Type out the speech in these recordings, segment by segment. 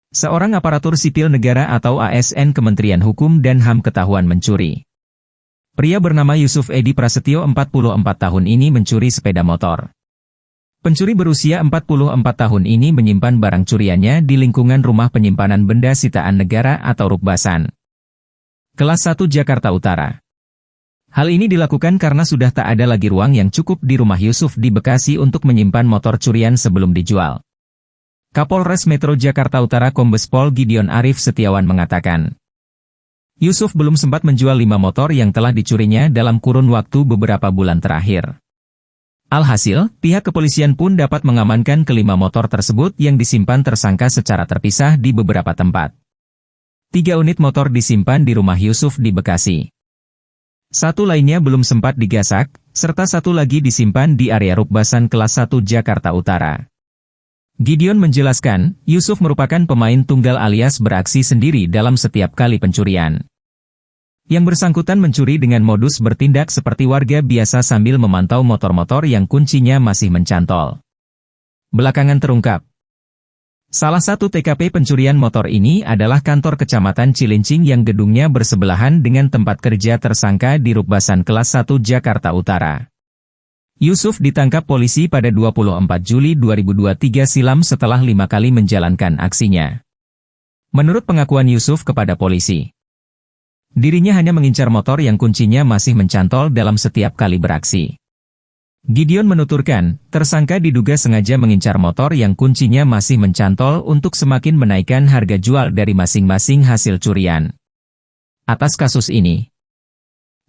Seorang aparatur sipil negara atau ASN Kementerian Hukum dan HAM ketahuan mencuri. Pria bernama Yusuf Edi Prasetyo 44 tahun ini mencuri sepeda motor. Pencuri berusia 44 tahun ini menyimpan barang curiannya di lingkungan rumah penyimpanan benda sitaan negara atau Rukbasan. Kelas 1 Jakarta Utara. Hal ini dilakukan karena sudah tak ada lagi ruang yang cukup di rumah Yusuf di Bekasi untuk menyimpan motor curian sebelum dijual. Kapolres Metro Jakarta Utara Kombes Pol Gideon Arif Setiawan mengatakan, Yusuf belum sempat menjual 5 motor yang telah dicurinya dalam kurun waktu beberapa bulan terakhir. Alhasil, pihak kepolisian pun dapat mengamankan kelima motor tersebut yang disimpan tersangka secara terpisah di beberapa tempat. 3 unit motor disimpan di rumah Yusuf di Bekasi. 1 lainnya belum sempat digasak, serta 1 lagi disimpan di area Rukbasan kelas 1 Jakarta Utara. Gideon menjelaskan, Yusuf merupakan pemain tunggal alias beraksi sendiri dalam setiap kali pencurian. Yang bersangkutan mencuri dengan modus bertindak seperti warga biasa sambil memantau motor-motor yang kuncinya masih mencantol. Belakangan terungkap, salah satu TKP pencurian motor ini adalah kantor Kecamatan Cilincing yang gedungnya bersebelahan dengan tempat kerja tersangka di Rukbasan kelas 1 Jakarta Utara. Yusuf ditangkap polisi pada 24 Juli 2023 silam setelah 5 kali menjalankan aksinya. Menurut pengakuan Yusuf kepada polisi, dirinya hanya mengincar motor yang kuncinya masih mencantol dalam setiap kali beraksi. Gideon menuturkan, tersangka diduga sengaja mengincar motor yang kuncinya masih mencantol untuk semakin menaikkan harga jual dari masing-masing hasil curian. Atas kasus ini,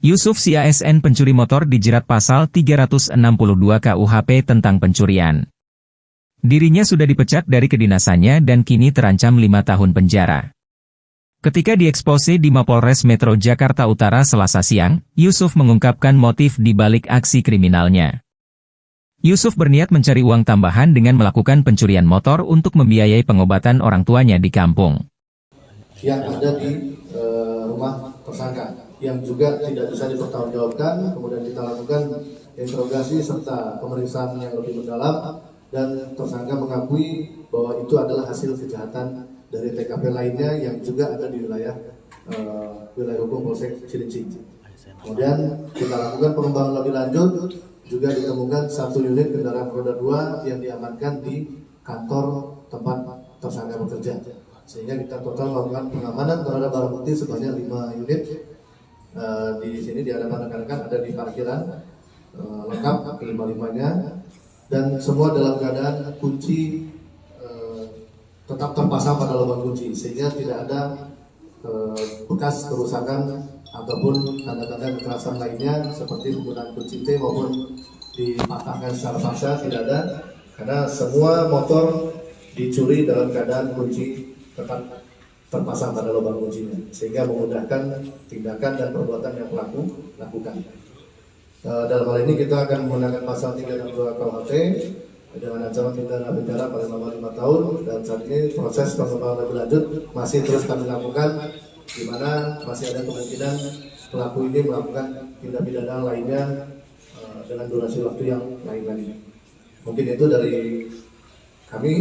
Yusuf si ASN pencuri motor dijerat pasal 362 KUHP tentang pencurian. Dirinya sudah dipecat dari kedinasannya dan kini terancam 5 tahun penjara. Ketika diekspose di Mapolres Metro Jakarta Utara Selasa siang, Yusuf mengungkapkan motif di balik aksi kriminalnya. Yusuf berniat mencari uang tambahan dengan melakukan pencurian motor untuk membiayai pengobatan orang tuanya di kampung. Yang ada di rumah tersangka, yang juga tidak bisa dipertanggungjawabkan, kemudian kita lakukan interogasi serta pemeriksaan yang lebih mendalam, dan tersangka mengakui bahwa itu adalah hasil kejahatan dari TKP lainnya yang juga ada di wilayah hukum Polsek Cilincing. Kemudian kita lakukan pengembangan lebih lanjut, juga ditemukan 1 unit kendaraan roda 2 yang diamankan di kantor tempat tersangka bekerja. Sehingga kita total melakukan pengamanan terhadap barang bukti sebanyak 5 unit. Di sini di hadapan rekan-rekan ada di parkiran lengkap kelima-limanya, dan semua dalam keadaan kunci tetap terpasang pada lubang kunci, sehingga tidak ada bekas kerusakan ataupun tanda-tanda kekerasan lainnya seperti penggunaan kunci T maupun dipatahkan secara paksa, tidak ada, karena semua motor dicuri dalam keadaan kunci tetap terpasang pada lubang kuncinya, sehingga memudahkan tindakan dan perbuatan yang pelaku lakukan. Dalam hal ini kita akan menggunakan pasal 362 KUHP dengan ancaman pidana penjara paling lama 5 tahun, dan saat ini proses pengembangan lebih lanjut masih terus kami lakukan, di mana masih ada kemungkinan pelaku ini melakukan tindak pidana lainnya dengan durasi waktu yang lain lagi. Mungkin itu dari kami.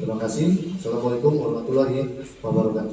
Terima kasih. Assalamualaikum warahmatullahi wabarakatuh.